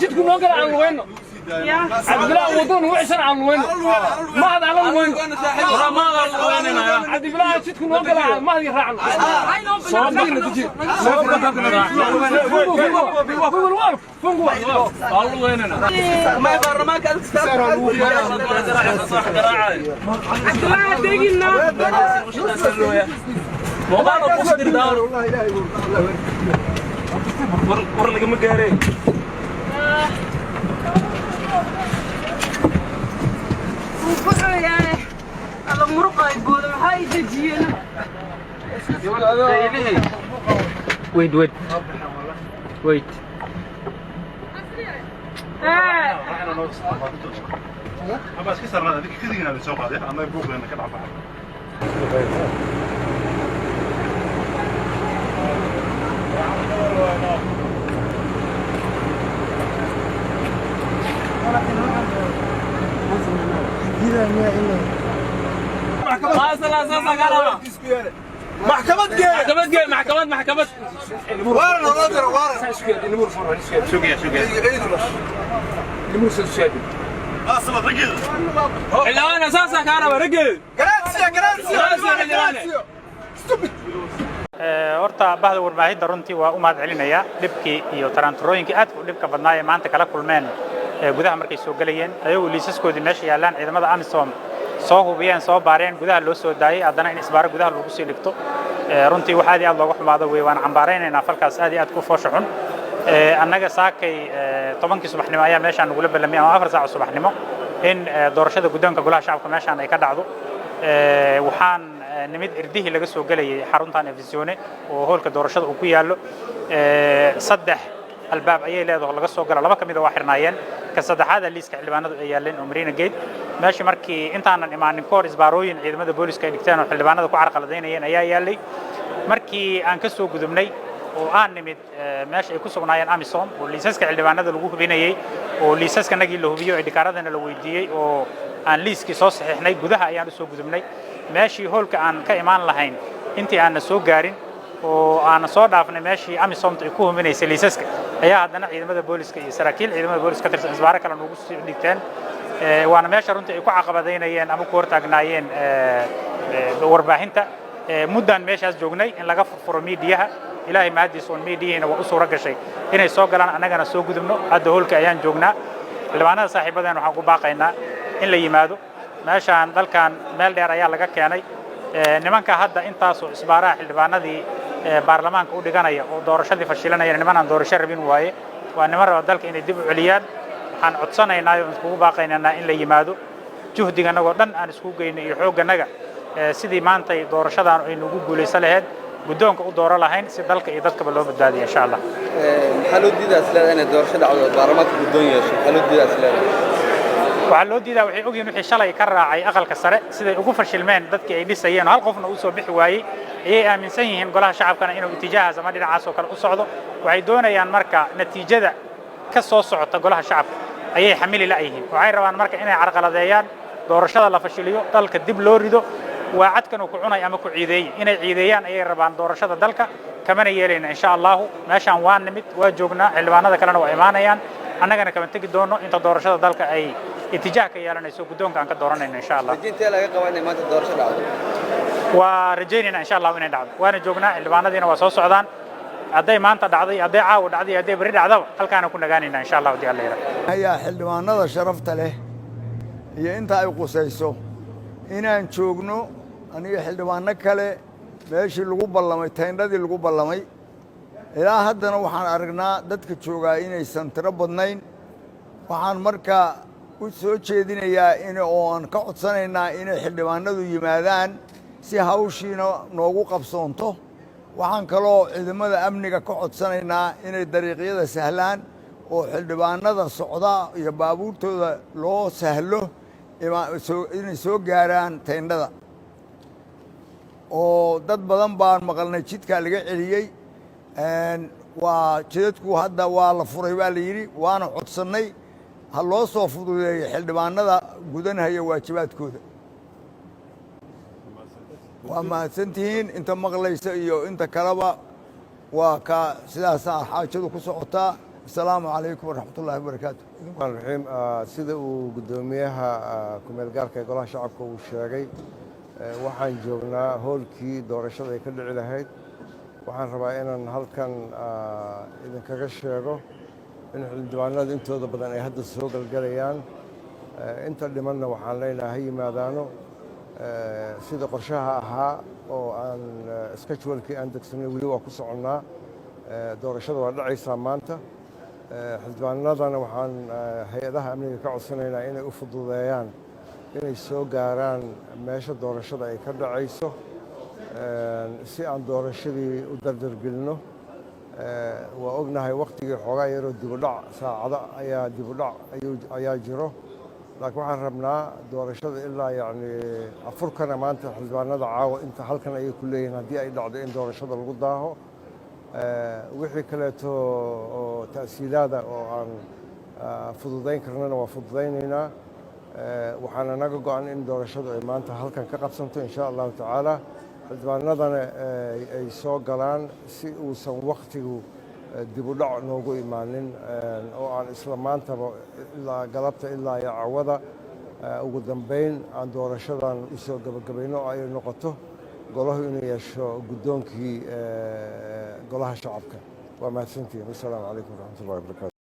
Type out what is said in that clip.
جدكم نقل عن وين عبد الله وطن وعشان عن وين ما هذا على وين ما هذا وين عبد الله جدكم نقل عن ما هذه راعنا صابين تجي والله ويننا ما يبر ما كان تستر عبد الله دقينا موضوعنا قصدر دار والله لا يقول ورنا كم قارين وفقوا يعني على مرقة يقولوا هاي تجينا ويت بس كسر هذا كذا بنسوق هذا اما يبوق لنا كذا عفوا محكمة وارن نظر وارن النمور فور شو اصلا رجل الان اساسا كهرباء رجل جرانسيا horta bahda warbaahinta runtii waa u mahad celinaya dhibkii iyo taranturooyinkii aad u dhibka badnaayeen maanta kala kulmeen gudaha markay soo galayeen ayagoo liisaskoodii meesha yaalaan ciidamada AMISOM soo hubiyeen soo baareen gudaha loo soo daayay haddana in isbaaro gudaha lagu sii dhigto runtii waxa aad looga xumaado way waan cambaaraynaynaa falkaas aad ku foosho xun annaga saakay 10 subaxnimo ayaa meeshaan ugu ballamay ama 4 saac subaxnimo in doorashada gudoonka golaha shacabka meeshaan ay ka dhacdo waxaan nimid irdihii laga soo galayay xaruntan Efisione oo hoolka doorashada uu ku yaalo saddex albaab ayay leedahay laga soo galo laba kamid ah waa xirnaayeen ka saddexaad liiska xildhibaanadu ay yaaleen Marina Gate meeshii markii intaanan imaanin koor isbaarooyin ciidamada booliska ay dhigteen oo xildhibaanada ku carqaladeynayeen ayaa yaalay markii aan ka soo gudubnay oo aan nimid meesha ay ku sugnaayeen AMISOM oo liisaska xildhibaanada lagu hubinayay oo liisaska nagii la hubiyo ay dhikaaradana la weydiiyay oo aan liiskii soo saxiixnay gudaha ayaan soo gudubnay meeshii hoolka aan ka imaan lahayn intii aan soo gaarin oo aan soo dhaafnay meeshii AMISOM ay ku huminaysay liisaska ayaa haddana ciidamada booliska iyo saraakiil ciidamada booliska ka tirsan isbaaro kale ugu sii dhigteen waana meesha runtii ay ku caqabadeynayeen ama ku hortaagnaayeen warbaahinta muddan meeshaas joognay in laga furo miidiyaha ilaahay maadiis oo miidiyana waa u soo ragashay inay soo galaan anagana soo gudubno hadda hoolka ayaan joognaa xildhibaanada saaxiibadeen waxaan ku baaqaynaa in la yimaado meeshaan dalkan meel dheer ayaa laga keenay nimanka hadda intaas oo isbaaraha xildhibaanadii baarlamaanka u dhiganaya oo doorashadii fashilanaya niman aan doorasho rabin waaye waa niman raba dalka inay dib u celiyaan waxaan codsanaynaa oo isku baaqaynaa in la yimaado juhdiganaga dhan aan isku geeyno iyo xooganaga sidii maanta doorashadan ay nagu guuleysan lahayd gudoonka u dooro lahayn si dalka iyo dadkaba loo badbaadiyo insha Allah xaluudidaas leedahay doorashada dhacdo baarlamaanka gudoon yeesho xaluudidaas leedahay waxa loo diidaa waxay ogyihiin wixii shalay ka raacay aqalka sare siday ugu fashilmeen dadkii ay dhisayeen hal qofna uu soo bixi waayay ayay aaminsan yihiin golaha shacabkana inuu itijaahaas ama dhinacaas oo kale u socdo waxay doonayaan marka natiijada ka soo socota golaha shacabka ayay xamili la yihiin waxay rabaan marka inay carqaladeeyaan doorashada la fashiliyo dalka dib loo rido waa cadkan uu ku cunay ama ku ciideeyay inay ciideeyaan ayay rabaan doorashada dalka kamana yeelayna insha Allah meeshaan waan nimid waa joognaa xildhibaanada kalena waa imaanayaan annagana kama tagi doono inta doorashada dalka ay اتجاه كيالنا قدوم كان كدورنا إن شاء الله. رجيت لا يقوى ما تدور شرعه. ورجينا إن شاء الله وين دعوة وأنا جوجنا اللي بعنا دينا وصوص سعدان أدي ما أنت دعدي أدي عاود أدي بريد عذاب هل كانوا كنا جانينا إن شاء الله ودي الله يرى. هيا حلوان هذا شرفت له. هي أنت أيقو سيسو. هنا نشوفنو أنا حلوان نكله ماشي الجوب الله ما يتهين ردي الجوب الله ما إذا هذا نوحنا أرجنا دتك تشوجا إنه يسنتربضنين وحن مركا وسوي شيء يا إنه أون كعصنا إنه حلواننا ذو يمادان سيهاوشينا نوجو قبصونته وحن كلو إذا ماذا أمنك كعصنا إنه الطريقية سهلان وحلواننا ذا الصعداء يبابور تو لو سهله إنه سوق جاران تيندا ودد بدن بار مقالنا شيت كالجا عليي وشيتكو هذا والله فريبا ليري وأنا عطسني هالله صوفوا حلبانا ذا جودن هي واجبات كودا وما سنتين أنت مغلى يسيو أنت كربا وكا سلاسة حاجة كسوعتا السلام عليكم ورحمة الله وبركاته. الرحيم sida uu gudoomiyaha kumeel gaarka golaha shacabka uu sheegay waxaan joognaa hoolkii doorashada ay ka dhici lahayd waxaan rabaa inaan halkan idinkaga sheego in xildhibaanada intooda badan ay hadda soo galgalayaan inta dhimanna waxaan leenahay yimaadaano sida qorshaha ahaa oo aan schedule-kii aan degsanay weli waa ku soconnaa doorashada waa dhacaysaa maanta xildhibaanadana waxaan hay-adaha amniga ka codsanaynaa inay u fududeeyaan inay soo gaaraan meesha doorashada ay ka dhacayso si aan doorashadii u dardargelino waa ognahay wakhtigii xoogaa yaroo dibudhac saacado ayaa dibudhac ayaa jiro laakiin waxaan rabnaa doorashada ilaa yacni afurkana maanta xildhibaanada caawa inta halkan ayay ku leeyihiin haddii ay dhacdo in doorashada lagu daaho wixii kaleeto oo ta'siilaada oo aan fududayn karnana waa fududaynaynaa waxaana naga go-an in doorashadu ay maanta halkan ka qabsanto insha allahu tacaala xildhibaanadana ay soo galaan si uusan wakhtigu dibudhac noogu imaanin oo aan isla maantaba ilaa galabta ilaa iyo cawada ugu dambayn aan doorashadan u soo gabagabayno oo ay noqoto golahu inuu yeesho guddoonkii golaha shacabka waa mahadsantihiin wasalaamu calaykum waraxmatullahi wabarakatu